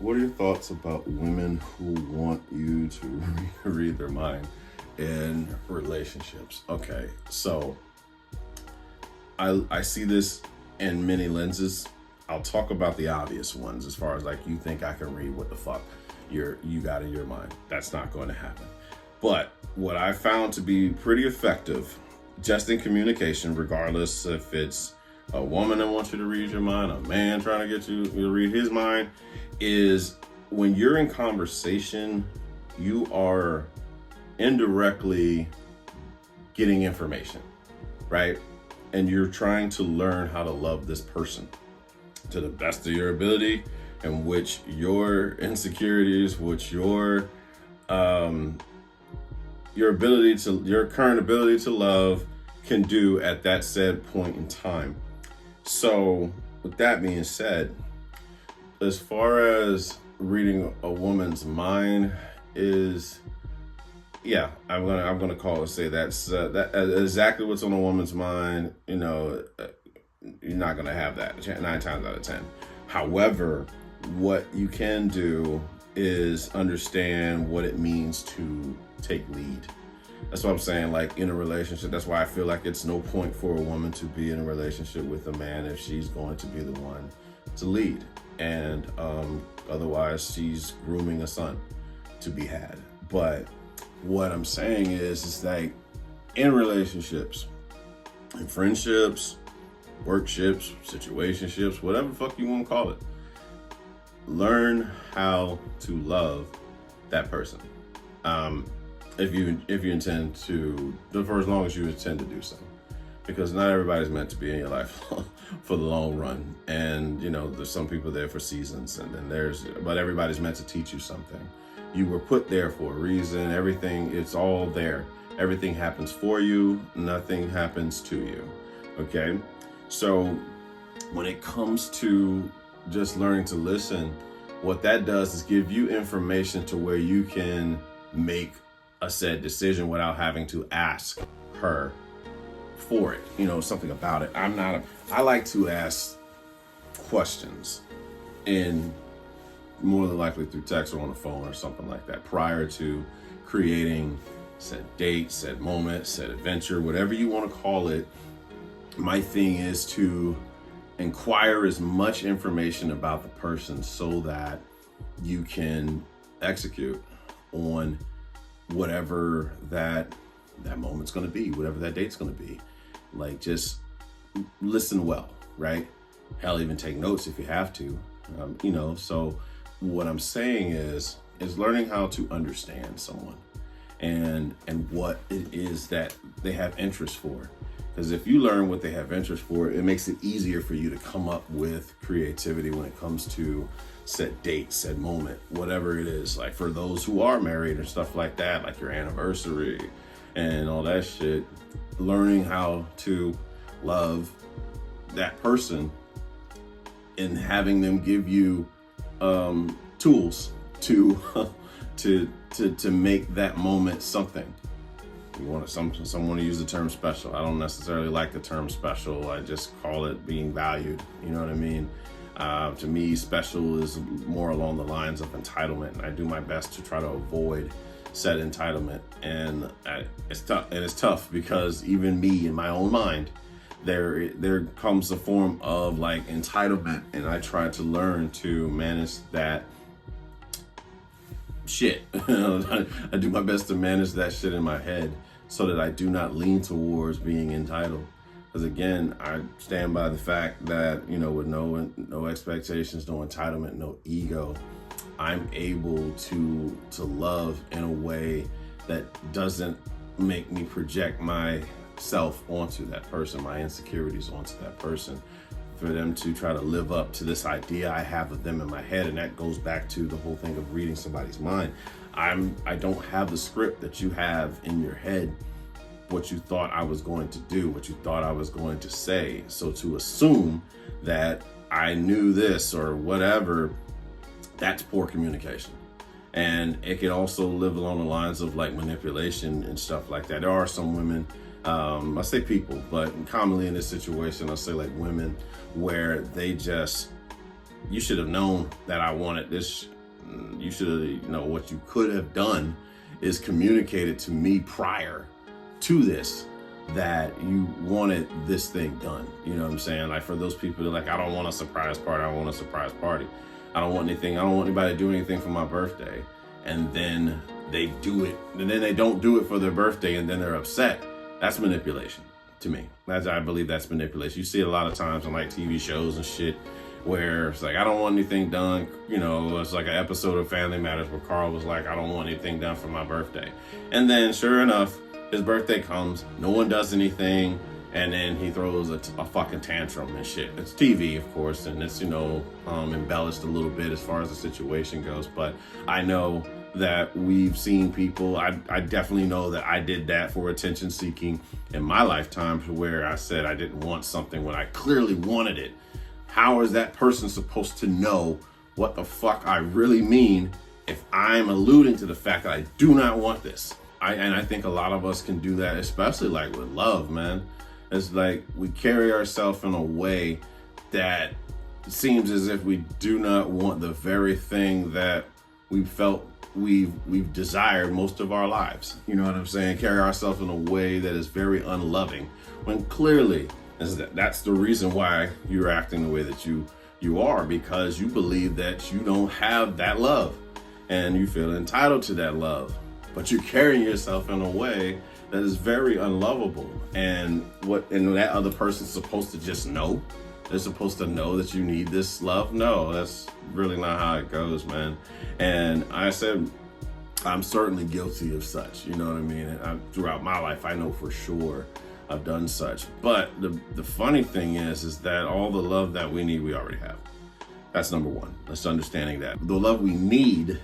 what are your thoughts about women who want you to read their mind in relationships? Okay, so I see this in many lenses. I'll talk about the obvious ones as far as like, you think I can read what the fuck you got in your mind. That's not going to happen. But what I found to be pretty effective, just in communication, regardless if it's a woman that wants you to read your mind, a man trying to get you to read his mind, is when you're in conversation, you are indirectly getting information, right? And you're trying to learn how to love this person to the best of your ability, and which your insecurities, which your current ability to love can do at that said point in time. So with that being said, as far as reading a woman's mind is, yeah, I'm gonna say that's exactly what's on a woman's mind. You know, you're not gonna have that 9 times out of 10. However, what you can do is understand what it means to take lead. That's what I'm saying. Like in a relationship, that's why I feel like it's no point for a woman to be in a relationship with a man if she's going to be the one to lead, and otherwise she's grooming a son to be had. But what I'm saying is like in relationships, in friendships, workships, situationships, whatever the fuck you want to call it, learn how to love that person. If you intend to, for as long as you intend to do so, because not everybody's meant to be in your life for the long run. And you know, there's some people there for seasons, and then but everybody's meant to teach you something. You were put there for a reason. Everything, it's all there. Everything happens for you. Nothing happens to you. Okay. So when it comes to just learning to listen, what that does is give you information to where you can make a said decision without having to ask her for it, you know, something about it. I like to ask questions, in more than likely through text or on the phone or something like that, prior to creating said date, said moment, said adventure, whatever you want to call it. My thing is to inquire as much information about the person so that you can execute on whatever that moment's going to be, whatever that date's going to be. Like, just listen well, right? Hell, even take notes if you have to. You know, so what I'm saying is learning how to understand someone and what it is that they have interest for. Because if you learn what they have interest for, it makes it easier for you to come up with creativity when it comes to set date, set moment, whatever it is. Like for those who are married and stuff like that, like your anniversary and all that shit, learning how to love that person and having them give you tools to make that moment something. You want some want to use the term special. I don't necessarily like the term special. I just call it being valued. You know what I mean? To me, special is more along the lines of entitlement, and I do my best to try to avoid said entitlement. And it's tough. And it's tough because even me, in my own mind, there comes a form of like entitlement, and I try to learn to manage that shit. I do my best to manage that shit in my head so that I do not lean towards being entitled. Because again, I stand by the fact that, you know, with no expectations, no entitlement, no ego, I'm able to love in a way that doesn't make me project myself onto that person, my insecurities onto that person, for them to try to live up to this idea I have of them in my head. And that goes back to the whole thing of reading somebody's mind. I don't have the script that you have in your head, what you thought I was going to do, what you thought I was going to say. So to assume that I knew this or whatever, that's poor communication. And it can also live along the lines of like manipulation and stuff like that. There are some women, I say people, but commonly in this situation, I'll say like women, where they just, you should have known that I wanted this You should have, you know, what you could have done is communicated to me prior to this that you wanted this thing done. You know what I'm saying? Like, for those people that are like, I don't want a surprise party. I don't want a surprise party. I don't want anything. I don't want anybody to do anything for my birthday. And then they do it. And then they don't do it for their birthday. And then they're upset. That's manipulation to me. I believe that's manipulation. You see it a lot of times on like TV shows and shit where it's like, I don't want anything done. You know, it's like an episode of Family Matters where Carl was like, I don't want anything done for my birthday. And then sure enough, his birthday comes, no one does anything, and then he throws a fucking tantrum and shit. It's TV, of course, and it's, you know, embellished a little bit as far as the situation goes. But I know that we've seen people, I definitely know that I did that for attention seeking in my lifetime, where I said I didn't want something when I clearly wanted it. How is that person supposed to know what the fuck I really mean if I'm alluding to the fact that I do not want this? I think a lot of us can do that, especially like with love, man. It's like we carry ourselves in a way that seems as if we do not want the very thing that we felt we've desired most of our lives. You know what I'm saying? Carry ourselves in a way that is very unloving, when clearly that's the reason why you're acting the way that you are, because you believe that you don't have that love and you feel entitled to that love. But you're carrying yourself in a way that is very unlovable. And that other person's supposed to just know? They're supposed to know that you need this love? No, that's really not how it goes, man. And I said, I'm certainly guilty of such, you know what I mean? And throughout my life, I know for sure I've done such. But the funny thing is that all the love that we need, we already have. That's number one. That's understanding that. The love we need,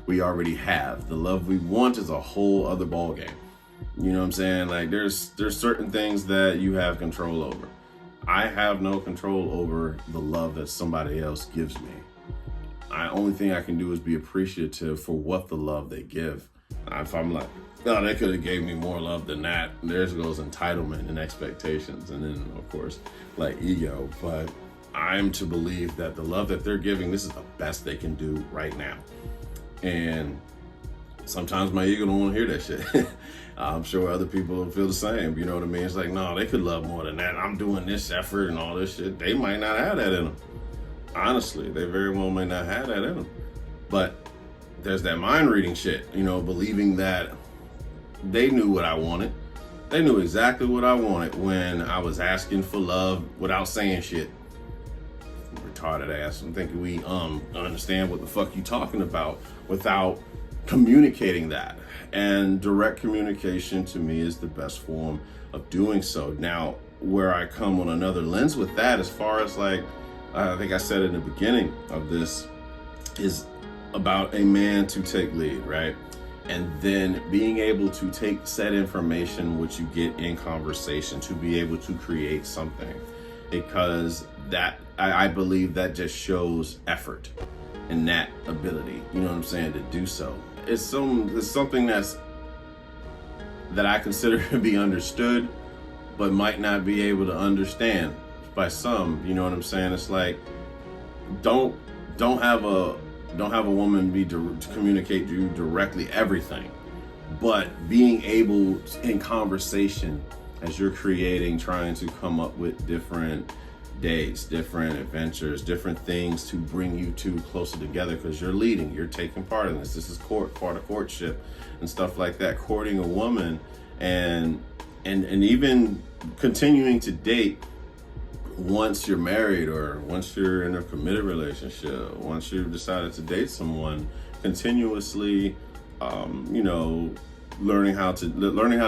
we already have. The love we want is a whole other ball game. You know what I'm saying? Like, there's certain things that you have control over. I have no control over the love that somebody else gives me. The only thing I can do is be appreciative for what the love they give. If I'm like, no, they could have gave me more love than that, there goes entitlement and expectations, and then of course like ego. But I'm to believe that the love that they're giving, this is the best they can do right now. And sometimes my ego don't want to hear that shit. I'm sure other people feel the same. You know what I mean? It's like, no, they could love more than that. I'm doing this effort and all this shit. They might not have that in them. Honestly, they very well may not have that in them. But there's that mind reading shit, you know, believing that they knew what I wanted. They knew exactly what I wanted when I was asking for love without saying shit. Retarded ass. I'm thinking we understand what the fuck you talking about without communicating that. And direct communication to me is the best form of doing so. Now, where I come on another lens with that, as far as like, I think I said in the beginning of this, is about a man to take lead, right? And then being able to take said information, which you get in conversation, to be able to create something. Because that, I believe that just shows effort and that ability, you know what I'm saying, to do so. It's something that I consider to be understood, but might not be able to understand by some, you know what I'm saying? It's like, don't have a woman to communicate to you directly everything, but being able in conversation as you're creating, trying to come up with different dates, different adventures, different things to bring you two closer together, because you're leading, you're taking part in this. This is part of courtship and stuff like that. Courting a woman and even continuing to date once you're married, or once you're in a committed relationship, once you've decided to date someone, continuously, you know, learning how to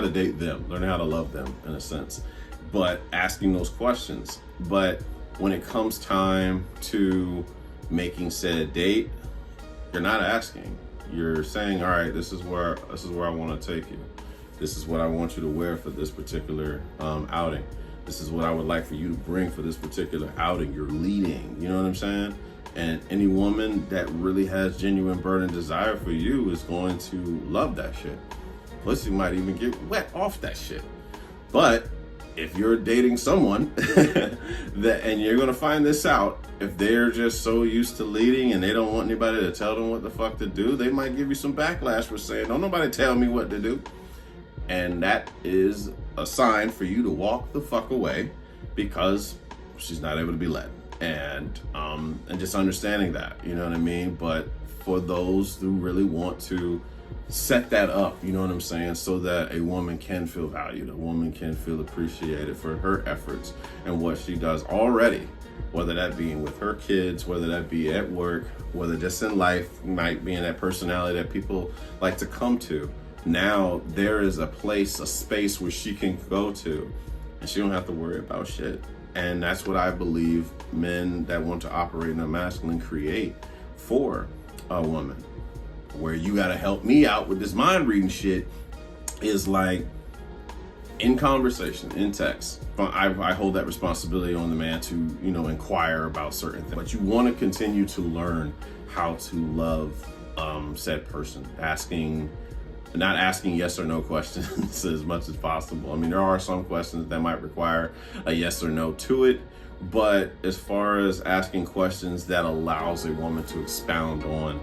date them, learning how to love them in a sense, but asking those questions. But when it comes time to making said date, you're not asking. You're saying, all right, this is where I want to take you. This is what I want you to wear for this particular outing. This is what I would like for you to bring for this particular outing. You're leading, you know what I'm saying? And any woman that really has genuine burning desire for you is going to love that shit. Pussy might even get wet off that shit. But if you're dating someone that, and you're gonna find this out, if they're just so used to leading and they don't want anybody to tell them what the fuck to do, they might give you some backlash for saying, don't nobody tell me what to do. And that is a sign for you to walk the fuck away, because she's not able to be led. And just understanding that, you know what I mean? But for those who really want to set that up, you know what I'm saying, so that a woman can feel valued, a woman can feel appreciated for her efforts and what she does already, whether that be with her kids, whether that be at work, whether just in life, might be in that personality that people like to come to. Now there is a place, a space where she can go to, and she don't have to worry about shit. And that's what I believe men that want to operate in a masculine create for a woman. Where you gotta help me out with this mind reading shit is like in conversation, in text. I hold that responsibility on the man to, you know, inquire about certain things. But you want to continue to learn how to love said person, not asking yes or no questions as much as possible. I mean, there are some questions that might require a yes or no to it, but as far as asking questions that allows a woman to expound on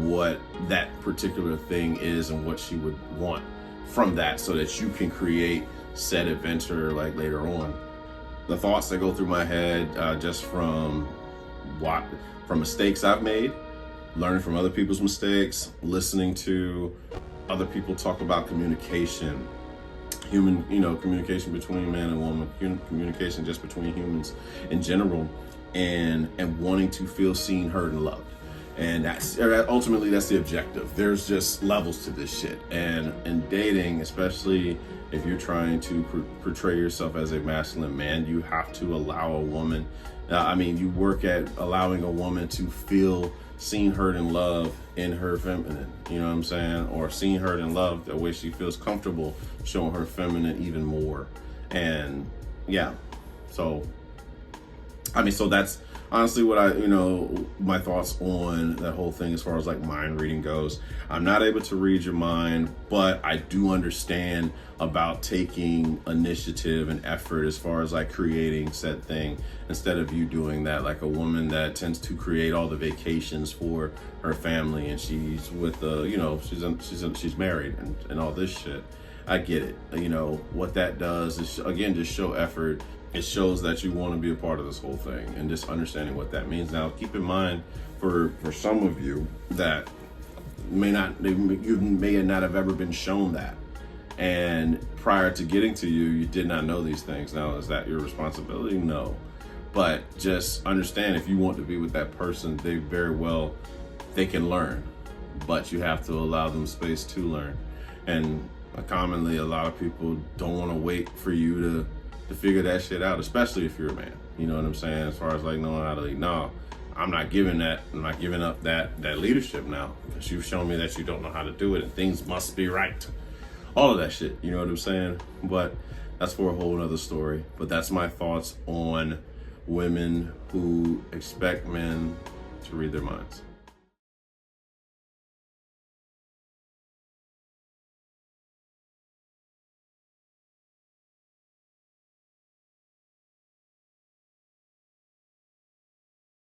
what that particular thing is and what she would want from that, so that you can create said adventure like later on. The thoughts that go through my head just from mistakes I've made, learning from other people's mistakes, listening to other people talk about communication, communication between man and woman, communication just between humans in general, and wanting to feel seen, heard, and loved. And that's ultimately the objective. There's just levels to this shit. And in dating, especially if you're trying to portray yourself as a masculine man, you have to allow a woman, you work at allowing a woman to feel seen, heard, and loved in her feminine, you know what I'm saying? Or seen, heard, and loved the way she feels comfortable showing her feminine even more. And yeah, so that's honestly what my thoughts on that whole thing as far as like mind reading goes. I'm not able to read your mind, but I do understand about taking initiative and effort as far as like creating said thing instead of you doing that. Like a woman that tends to create all the vacations for her family, and she's with she's married and all this shit. I get it. What that does is, again, just show effort. It shows that you want to be a part of this whole thing, and just understanding what that means. Now, keep in mind, for some of you that you may not have ever been shown that, and prior to getting to you, you did not know these things. Now, is that your responsibility? No, but just understand, if you want to be with that person, they can learn, but you have to allow them space to learn. And commonly, a lot of people don't want to wait for you to figure that shit out, especially if you're a man. You know what I'm saying? As far as like knowing how to lead. No, I'm not giving up that leadership now, because you've shown me that you don't know how to do it and things must be right. All of that shit, you know what I'm saying? But that's for a whole nother story. But that's my thoughts on women who expect men to read their minds.